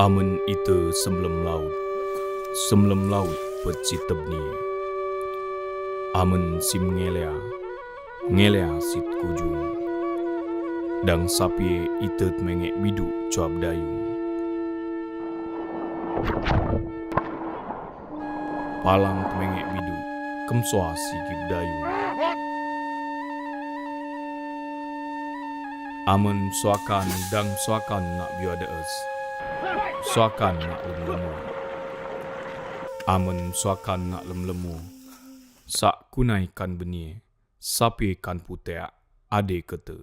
Amun itu sembelum laut peci tebni. Amun sim ngelea sit kujung. Dang sapi itet mengek bidu cuap dayung. Palang mengek bidu kemsoa sigip dayung. Amun suakan dang suakan nak biada es. Suakan nak lemu. Amun suakan nak lemu. Sak kunai kan benih. Sapi kan putek ade kete.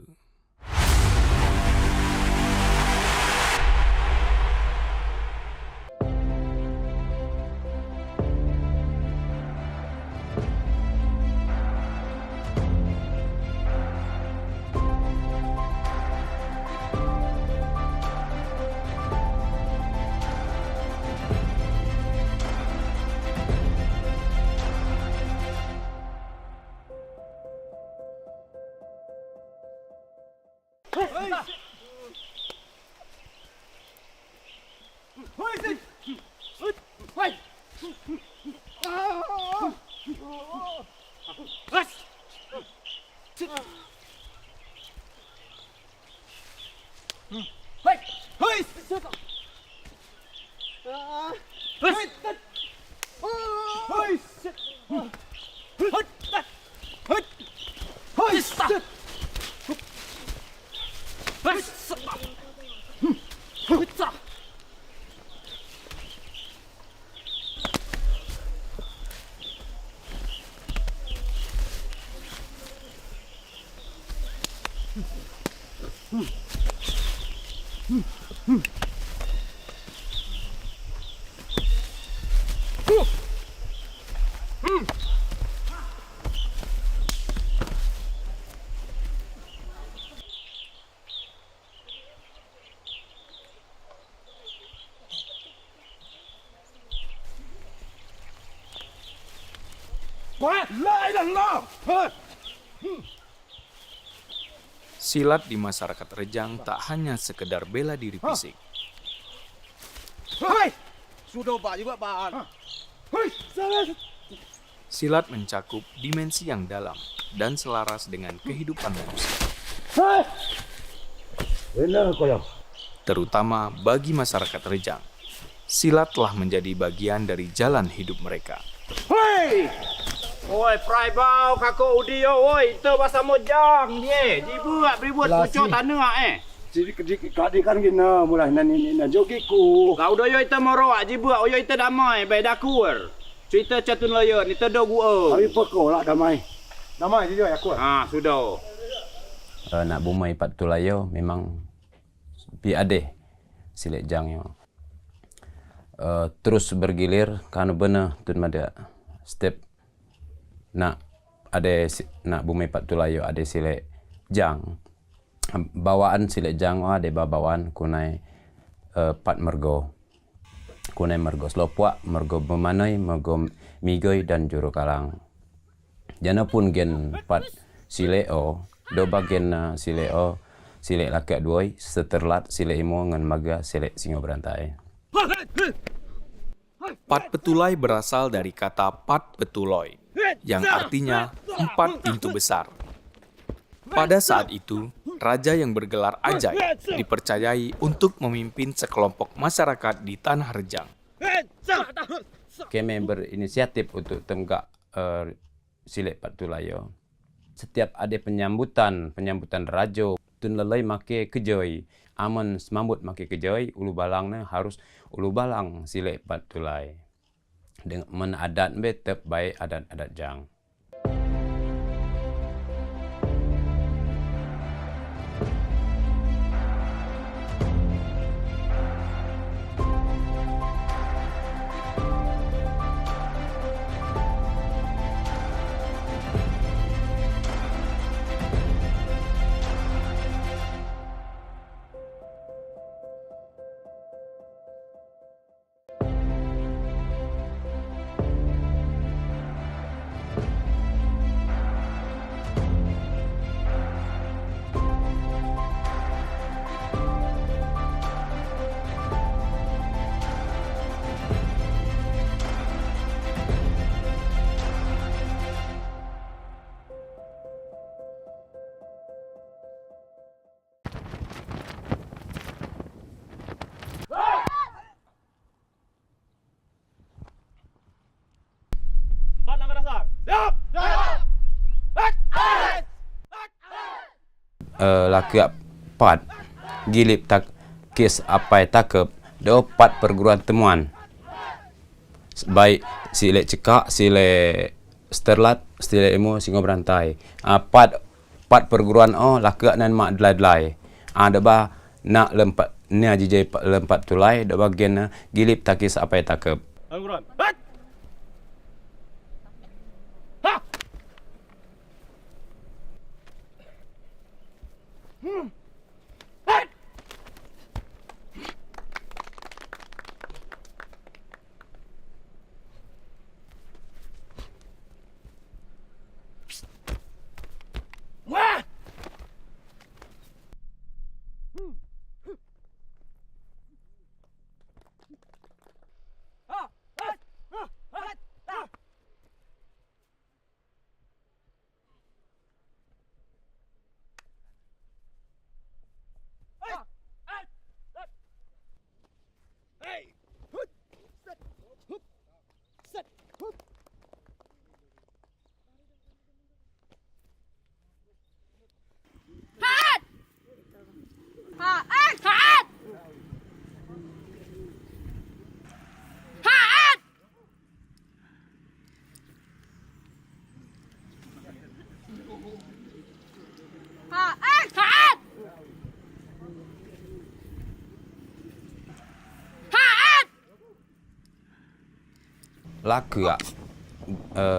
Silat di masyarakat Rejang tak hanya sekedar bela diri fisik. Silat mencakup dimensi yang dalam dan selaras dengan kehidupan manusia. Terutama bagi masyarakat Rejang, silat telah menjadi bagian dari jalan hidup mereka. Oi, prai bau kako udio, oi, itu bahasa mojang dia. Dibuat berbuat pucuk tanah Jadi kadi kan gina mulai nani jogiku. Kau doyo itu moro jibuat, oyo itu damai, baik dah kuar. Cerita catun layan, itu do gua. Tapi peko lah damai. Damai je aku. Sudah. Nak bumai pat tulayo memang pi ade silek jangyo. Terus bergilir karena benar tun mada step nak bumai pat tulayo ade silek jang. Bawaan silek jang ade bawaan kunai pat mergo. Kunai mergo selopua, mergo memanai, mergo migoi dan juru kalang. Jana pun gen pat sileo, do bagian sileo, silek laki duoi, seterlat silek imo ngan maga silek singo berantai. Pat petulai berasal dari kata pat petuloi, yang artinya 4 pintu besar. Pada saat itu, raja yang bergelar ajaib dipercayai untuk memimpin sekelompok masyarakat di tanah Rejang. Kami berinisiatif untuk tenggak silek pat tulayo. Setiap ada penyambutan rajo, tun lelai make kejoi. Aman semambut make kejoi, ulu balangnya harus ulu balang silek pat tulai. Dengan menadat betep baik adat-adat jang. lakiak pat gilip tak kes apai takep do pat perguruan temuan baik sile cekak sile sterlat sile emo singo berantai pat perguruan lakiak nan mak delai deba nak lempat ni aji lempat tulai do bagian gilip tak kes apai takep Angguran.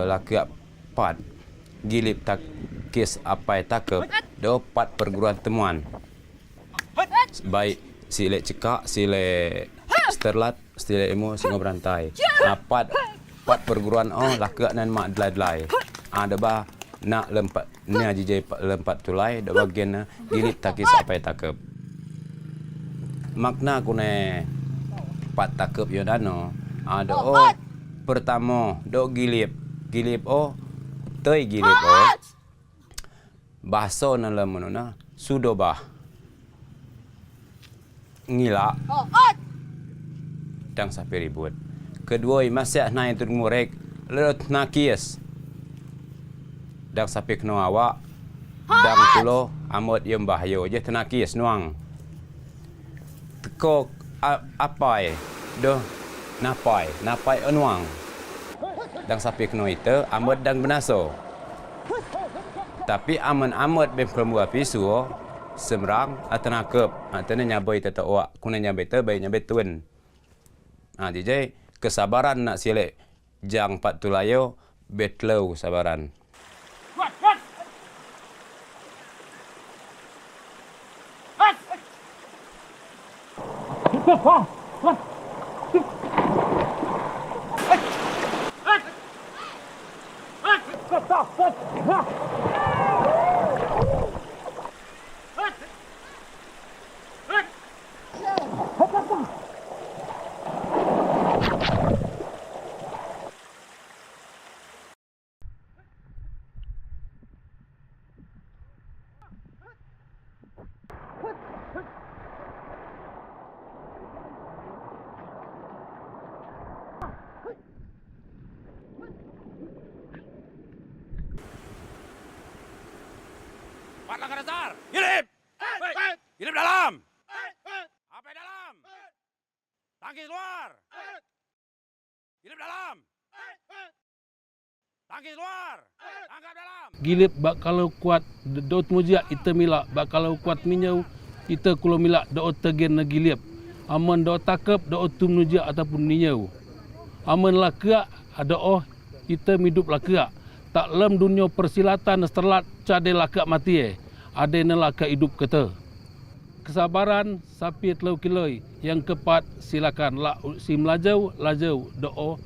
lakiak pat gilip tak kes apai takep do pat perguruan temuan baik sile cekak sile sterlat sile emo singo berantai pat perguruan lakiak nan mak delai deba nak lempat ni aji lempat tulai do bagian gilip tak kes apai takep makna kune pat takep yo dano pertama do gilip tei gilip bahasa nan lemona sudo bah ngila dang sapi ribut kedua masih naik turun ngurek lerot nakis dang sapi kena awak dang tulo amot yem bahyo je tenakis nuang teko apai do napai anuang dang sapi kena itu amot dang benaso tapi aman bemperemua pisu semrang atanakep atane nyabai tata awak kuna nyabai te baik nyabai tuen DJ kesabaran nak silek jang pat tulayo betlow sabaran Pat langkah dasar. Gilip. Gilip dalam. Apa dalam? Tangkis luar. Gilip dalam. Tangkis luar. Tangkap dalam. Gilip bak kalau kuat dot mujia ita milak bak kalau kuat minyau ita kulo milak do tegen na gilip. Aman do takep do tum mujia ataupun ninyau. Aman lakia ada ita hidup lakia. Tak lem dunia persilatan setelah cade laka mati ada nelaka hidup kata kesabaran sapi telau kiloi yang kepat silakan la si melajau do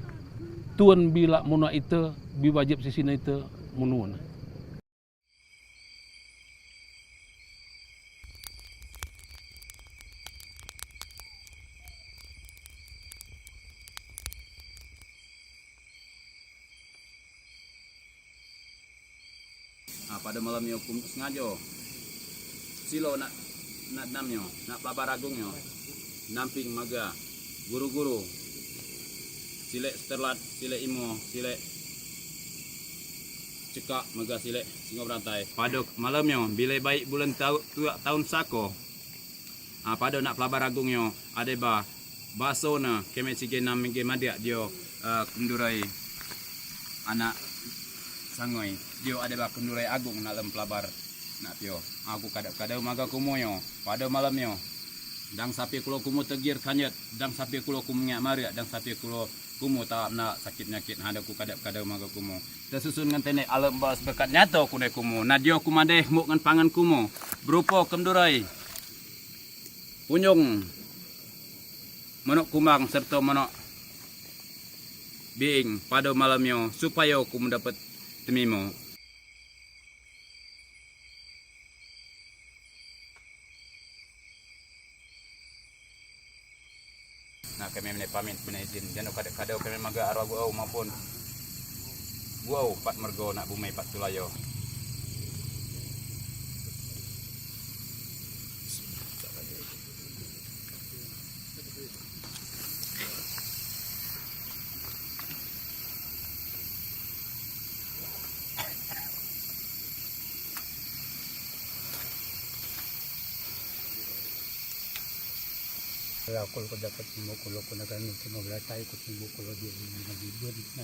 tuan bila muna ita bi wajib sisina ita munun. Pada malam yo kum sengaja silo nak namnyo nak pelabar agungnya namping maga guru-guru silek sterlat silek imo silek cekak megah silek singo berantai. Pada malamnya bila baik bulan tahun sako. Pada nak pelabar agungnya ada baso na keme sige nam mingge madia dia kundurai anak sangoi. Dia ada kundurai agung nak lem pelabar nak pio. Aku kadang-kadang maga kumoyo pada malamnya. Dang sapi kulo kumu tegir kanyet, dang sapi kulo kumu nyak maria, dang sapi kulo kumu tak nak sakit nyakit hada ku kadap-kadap maga kumu. Tersusun ngan tenek alam bas berkat nyato kunai kumu. Nadio kumadeh muk ngan pangan kumu. Berupa kemdurai. Punyung. Manok kumang serta manok biing pada malamnya supaya kumu dapat temimo. Nah kami pamit izin jangan kadang-kadang kami maga arwah guau maupun guau pat mergo nak bumai pat tulayo. Kalau ko dapat mo kulo ko na ganun kung wala tayo ko mo kulo di nagibod na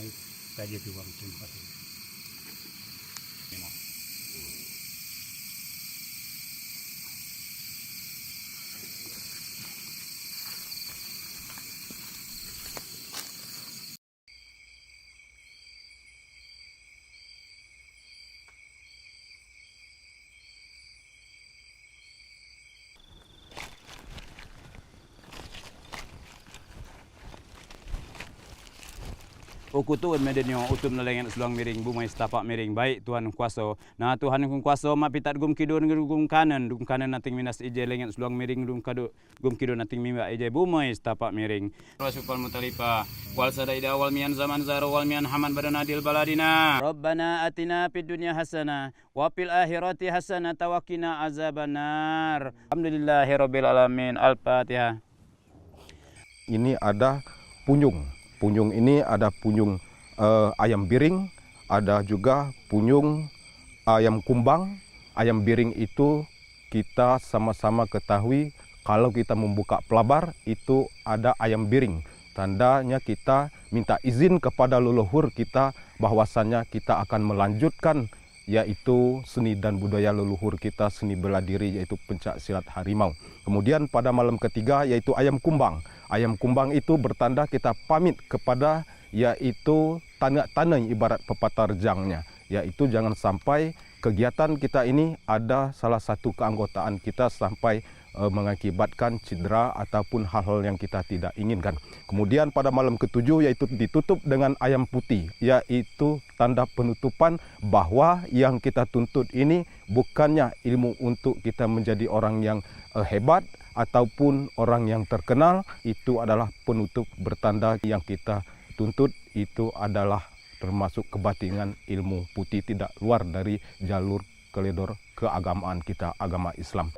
kaya diwang tumpa. Ukutun medenyo utum nalengan seluang miring bumai setapak miring baik Tuhan kuasa. Nah Tuhan kuasa mak pitat gum kidun gum kanan nating minas ije lengan seluang miring gum kidun nating mimba ije bumai setapak miring. Rasulul mutalipa wal sadaida wal mian zaman zaro wal mian haman badanadil baladina. Rabbana atina fid dunya hasanah wa fil akhirati hasanah wa qina azabannar. Alhamdulillahirabbil alamin. Al-Fatihah. Ini ada punyung. Punyung ini ada punyung ayam biring, ada juga punyung ayam kumbang. Ayam biring itu kita sama-sama ketahui kalau kita membuka pelabar itu ada ayam biring. Tandanya kita minta izin kepada leluhur kita bahwasannya kita akan melanjutkan yaitu seni dan budaya leluhur kita, seni bela diri yaitu pencak silat harimau. Kemudian pada malam ketiga yaitu ayam kumbang. Ayam kumbang itu bertanda kita pamit kepada yaitu tanah ibarat pepatah rejangnya. Yaitu jangan sampai kegiatan kita ini ada salah satu keanggotaan kita sampai mengakibatkan cedera ataupun hal-hal yang kita tidak inginkan. Kemudian pada malam ketujuh yaitu ditutup dengan ayam putih, yaitu tanda penutupan bahwa yang kita tuntut ini bukannya ilmu untuk kita menjadi orang yang hebat ataupun orang yang terkenal, itu adalah penutup bertanda yang kita tuntut itu adalah termasuk kebatinan ilmu putih tidak luar dari jalur koridor keagamaan kita, agama Islam.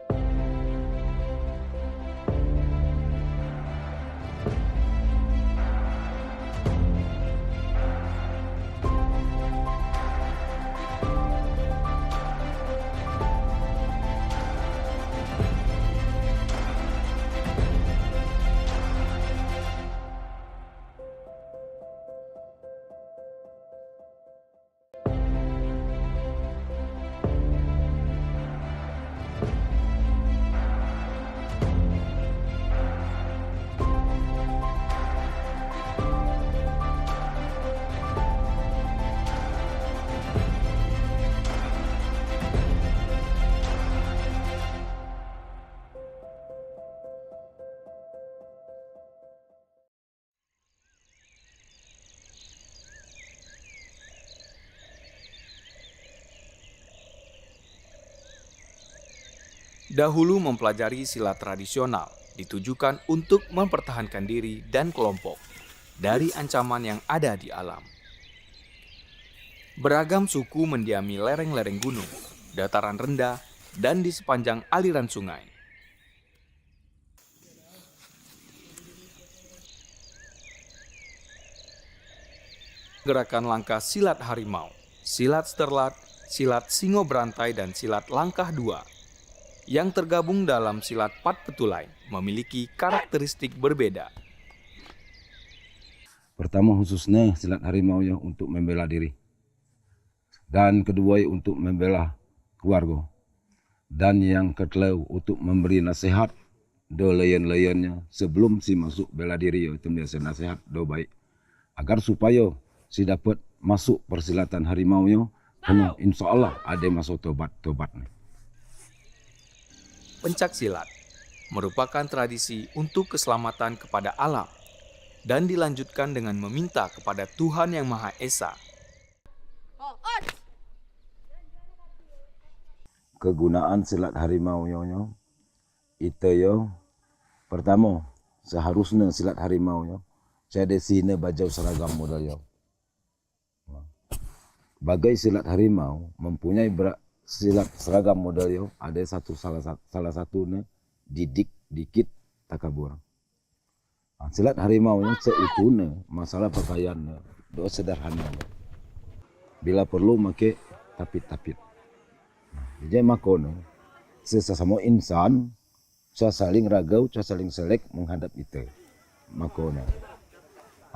Dahulu mempelajari silat tradisional ditujukan untuk mempertahankan diri dan kelompok dari ancaman yang ada di alam. Beragam suku mendiami lereng-lereng gunung, dataran rendah, dan di sepanjang aliran sungai. Gerakan langkah silat harimau silat sterlat, silat singo berantai, dan silat langkah 2 yang tergabung dalam silat pat petulai memiliki karakteristik berbeda. Pertama khususnya silat harimau ya untuk membela diri. Dan kedua untuk membela keluarga. Dan yang ketiga untuk memberi nasihat do layan-layannya sebelum si masuk bela diri itu biasa nasihat do baik. Agar supaya si dapat masuk persilatan harimau nya, insya Allah ada masuk tobat. Pencak silat merupakan tradisi untuk keselamatan kepada alam dan dilanjutkan dengan meminta kepada Tuhan Yang Maha Esa. Kegunaan silat harimau yo itu yo pertama seharusnya silat harimau yo saya sini baju seragam model yo. Bagai silat harimau mempunyai silat seragam model yo ada salah satunya didik dikit takabur. Silat harimau nya seituna masalah pakaiannya do sederhana. Bila perlu make tapit-tapit. Jadi makanya sesama insan saya saling ragau, saya saling selek menghadap itu. Makanya.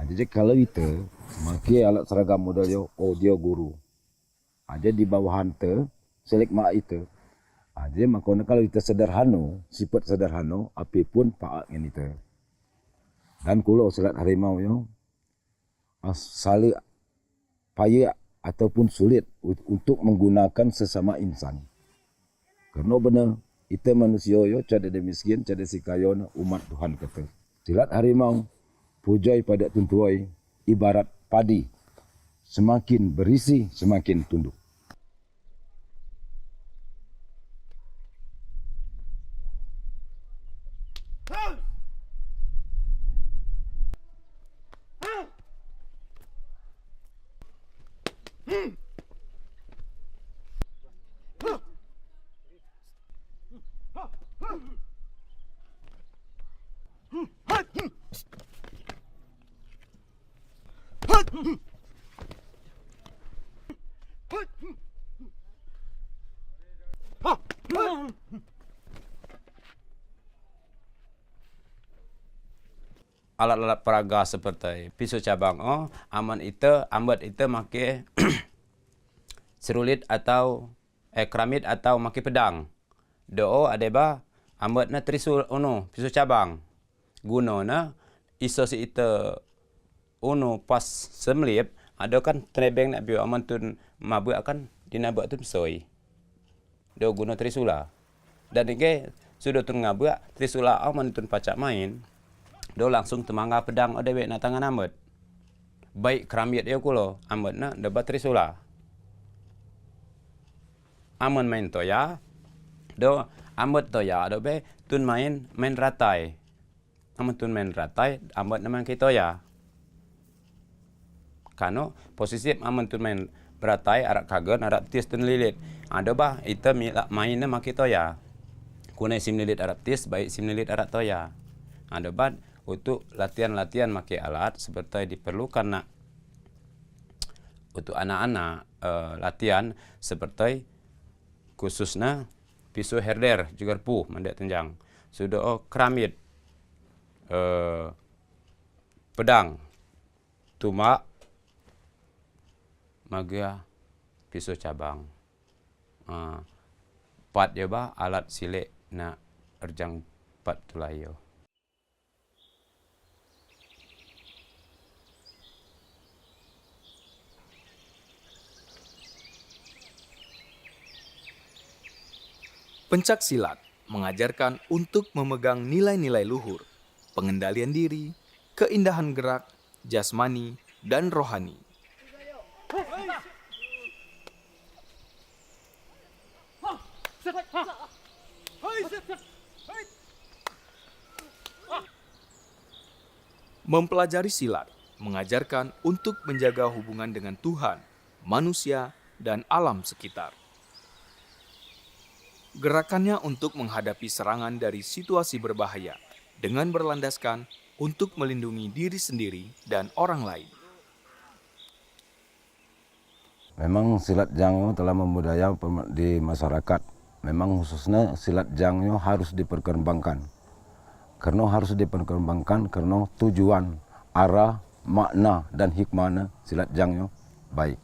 Jadi kalau itu make alat seragam model yo dia guru. Aja di bawah hante selek mak itu. Jadi makanya kalau itu sederhana, sifat sederhana, apapun pak ngin itu. Dan kulo silat harimau yo saling payah ataupun sulit untuk menggunakan sesama insan. Karena benar itu manusia yo cada de miskin, cada si kayo umat Tuhan kata. Silat harimau pujai pada tuntuai ibarat padi. Semakin berisi semakin tunduk. Alat-alat peraga seperti pisau cabang ambat itu make serulit atau keramit atau make pedang. Do adeba ambatna trisul pisau cabang. Gunona iso si itu pas semlip ada kan trenebeng nak biu aman tun mabu akan dinabak tun soi. Do guna trisula. Dan ini sudah tun ngabak trisula aman tun pacak main. Do langsung temangga pedang dewe na tangan ambat. Baik keramit dia kulo ambat na debat trisula. Aman main toya. Do ambat toya do be tun main ratai. Aman tun main ratai ambat na main toya. Kano posisi aman tun main beratai arak kagen arak tis tun lilit. Ada bah itu mainnya make toya. Kunai sim lilit arak tis baik sim lilit arak toya. Ada bah untuk latihan-latihan make alat seperti diperlukan nak untuk anak-anak latihan seperti khususnya pisau herder juga pu mandak tenjang sudah keramit pedang tumak magia pisau cabang pat dia bah alat silek nak erjang pat tulayo. Pencak silat mengajarkan untuk memegang nilai-nilai luhur, pengendalian diri, keindahan gerak, jasmani, dan rohani. Mempelajari silat mengajarkan untuk menjaga hubungan dengan Tuhan, manusia, dan alam sekitar. Gerakannya untuk menghadapi serangan dari situasi berbahaya dengan berlandaskan untuk melindungi diri sendiri dan orang lain. Memang silat jangyo telah membudaya di masyarakat. Memang khususnya silat jangyo harus diperkembangkan. Karena harus diperkembangkan karena tujuan, arah, makna dan hikmahnya silat jangyo baik.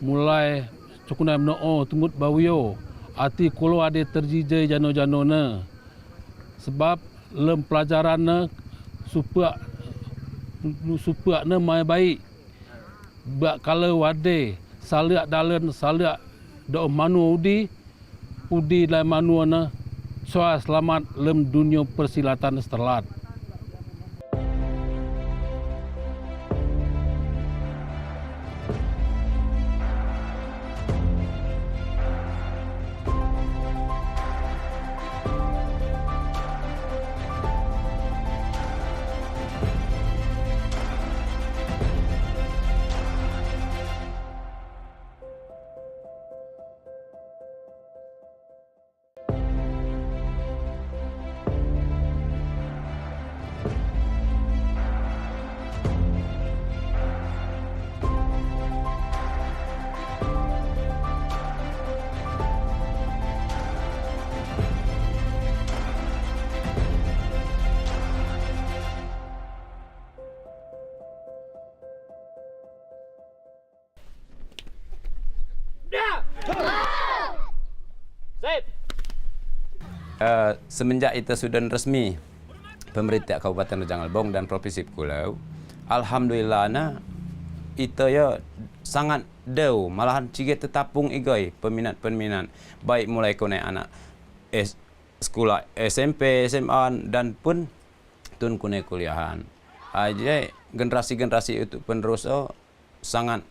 Mulai cukunai menoo tungut bawio ati kolo ade terjijai jano-jano ne. Sebab lem pelajaran ne supak ne mai baik. Bak kalau wade saliak dalen saliak do manu udi lai manu ne soal selamat lem dunia persilatan setelat. Semenjak itu sudah resmi pemerintah Kabupaten Rejang Lebong dan Provinsi Pulau, alhamdulillah itu ya sangat dau, malahan ciga tetapung igoi peminat-peminat baik mulai kone anak sekolah SMP, SMA dan pun tun kone kuliahan. Jadi generasi-generasi itu penerus sangat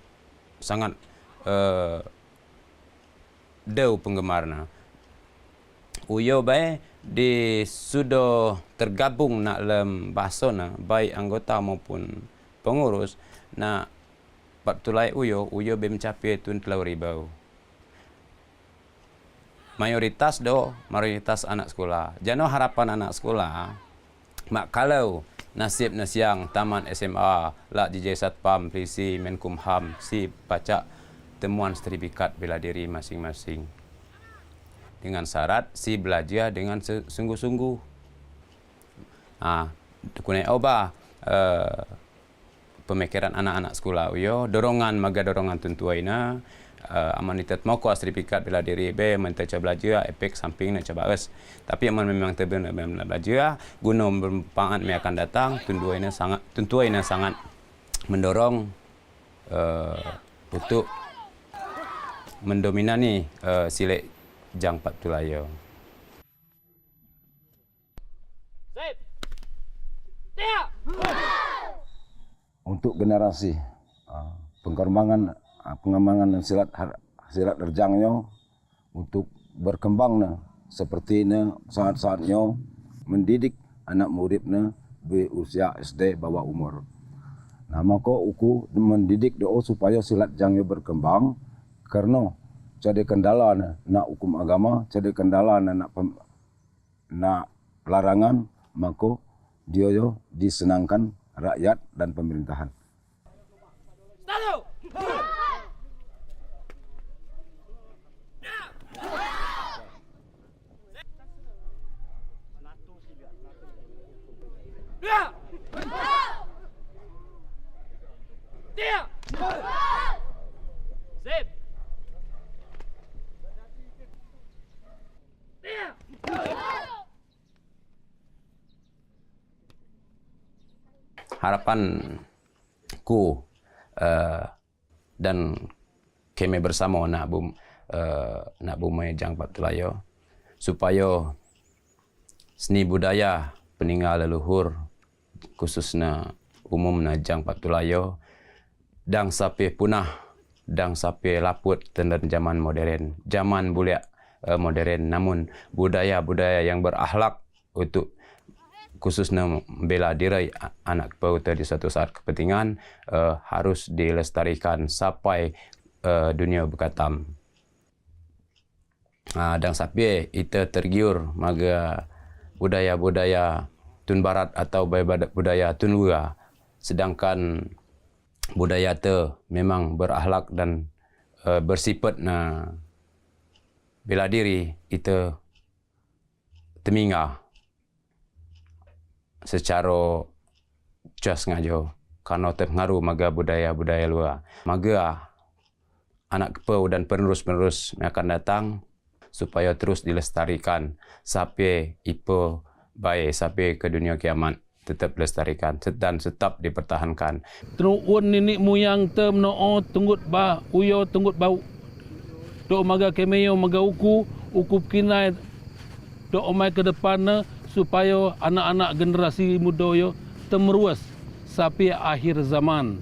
dau penggemarna. Uyo baik di sudah tergabung nak lem bahasona baik anggota maupun pengurus nak patulai uyo be mencapai 20,000. Mayoritas anak sekolah. Jano harapan anak sekolah mak kalau nasib siang taman SMA lah DJ Satpam Polisi Menkumham si baca temuan sertifikat bela diri masing-masing. Dengan syarat si belajar dengan sungguh-sungguh. Kunai pemikiran anak-anak sekolah uyo dorongan tentuaina amanitat mau kuas sertifikat bela diri be menteca belajar efek samping nak coba es. Tapi aman memang terbenar belajar guna berpangat me akan datang tentuaina sangat mendorong untuk mendominasi silat Jang Patulayo. Untuk generasi pengembangan silat Rejangyo untuk berkembangnya seperti saat-saatnya mendidik anak muridnya berusia SD bawah umur. Nah, maka uku mendidik supaya silat Jangyo berkembang karena jadi kendala nak hukum agama, jadi kendala nak larangan, maka dia disenangkan rakyat dan pemerintahan. Harapanku dan kami bersama nak bumai Jang Patulayo supaya seni budaya peninggal leluhur khususnya umumnya Jang Patulayo dang sampai punah, dang sampai laput tentang zaman modern, zaman buliak modern, namun budaya-budaya yang berakhlak untuk khususnya bela diri anak pauta di suatu saat kepentingan harus dilestarikan sampai dunia berkatam. Dan sampai kita tergiur maga budaya-budaya Tun Barat atau budaya Tun Luar, sedangkan budaya itu memang berakhlak dan bersifat na bela diri kita teminga secara just ngajo karena terpengaruh maga budaya-budaya luar. Maga anak kepau dan penerus-penerus yang akan datang supaya terus dilestarikan sampai ipo baik sampai ke dunia kiamat tetap dilestarikan dan tetap dipertahankan. Teruun nenek moyang tem no tunggut ba uyo tunggut bau. Do maga kemeyo maga uku kinai do omai ke depan supaya anak-anak generasi muda yo temeruas sampai akhir zaman.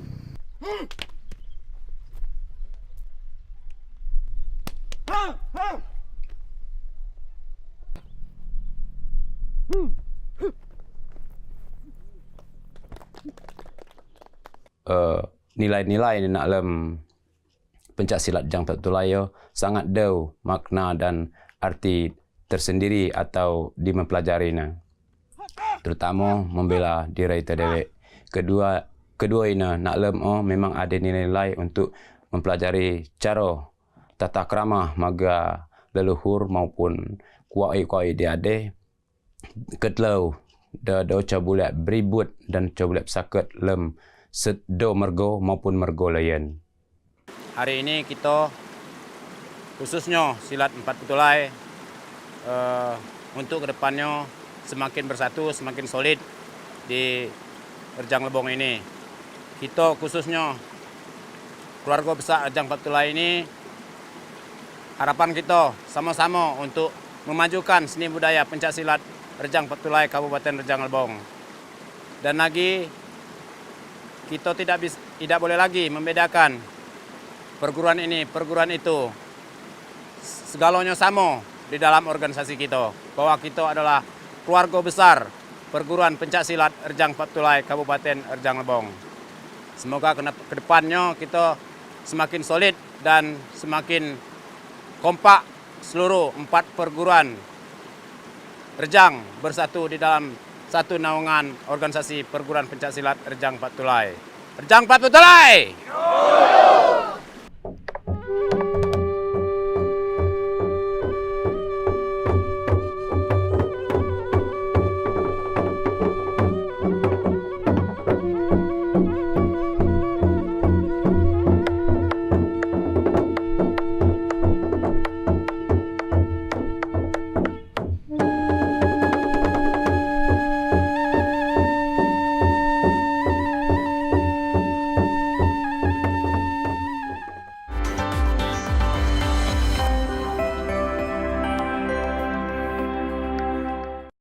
Nilai-nilai nak dalam pencak silat Rejang Patutulayo sangat dau makna dan arti tersendiri atau dimempelajarinya. Terutama membela diri terdewek. Kedua ini nak dalam memang ada nilai-nilai untuk mempelajari cara tata krama maga leluhur maupun kuai-kuai dia ada ketlau da coba beribut dan coba sakit lem sedo mergo maupun mergo lain. Hari ini kita khususnya silat empat petulai untuk kedepannya semakin bersatu, semakin solid di Rejang Lebong ini. Kita khususnya keluarga besar Rejang Patutulai ini harapan kita sama-sama untuk memajukan seni budaya pencak silat Rejang Patutulai Kabupaten Rejang Lebong. Dan lagi kita tidak boleh lagi membedakan perguruan ini, perguruan itu. Segalanya sama di dalam organisasi kita. Bahwa kita adalah keluarga besar perguruan pencak silat Rejang Patutulai Kabupaten Rejang Lebong. Semoga ke depannya kita semakin solid dan semakin kompak seluruh 4 perguruan Rejang bersatu di dalam satu naungan organisasi perguruan pencak silat Rejang Patutulai. Rejang Patutulai!